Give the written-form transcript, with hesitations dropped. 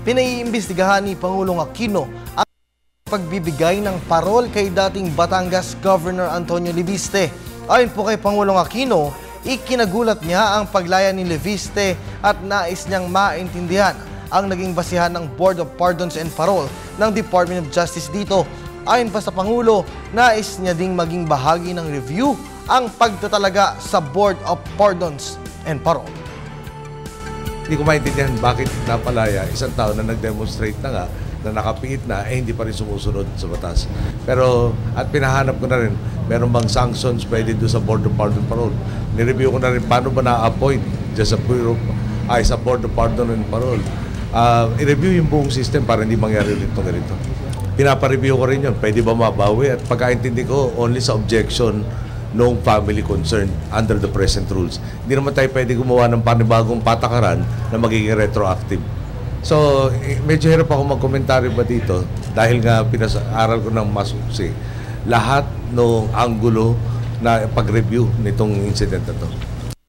Pinaiimbestigahan ni Pangulong Aquino ang pagbibigay ng parol kay dating Batangas Governor Antonio Leviste. Ayon po kay Pangulong Aquino, ikinagulat niya ang paglaya ni Leviste at nais niyang maintindihan ang naging basihan ng Board of Pardons and Parole ng Department of Justice dito. Ayon pa sa Pangulo, nais niya ding maging bahagi ng review ang pagtatalaga sa Board of Pardons and Parole. Hindi ko maintindihan bakit napalaya isang tao na nag-demonstrate na nga, na nakapiit na, hindi pa rin sumusunod sa batas. Pero, at pinahanap ko na rin, meron bang sanctions pwede doon sa Board of Pardon and Parole. Nireview ko na rin paano ba na-appoint dyan sa sa Board of Pardon and Parole. I-review yung buong system para hindi mangyari ulit ito ganito. Pinapareview ko rin yun, pwede ba mabawi? At pagkaintindi ko, only sa objection noong family concerned under the present rules. Hindi naman tayo pwede gumawa ng panibagong patakaran na magiging retroactive. So, medyo hirap ako magkomentaryo ba dito dahil nga pinag-aral ko ng masuksi lahat ng anggulo na pag-review nitong incident na to.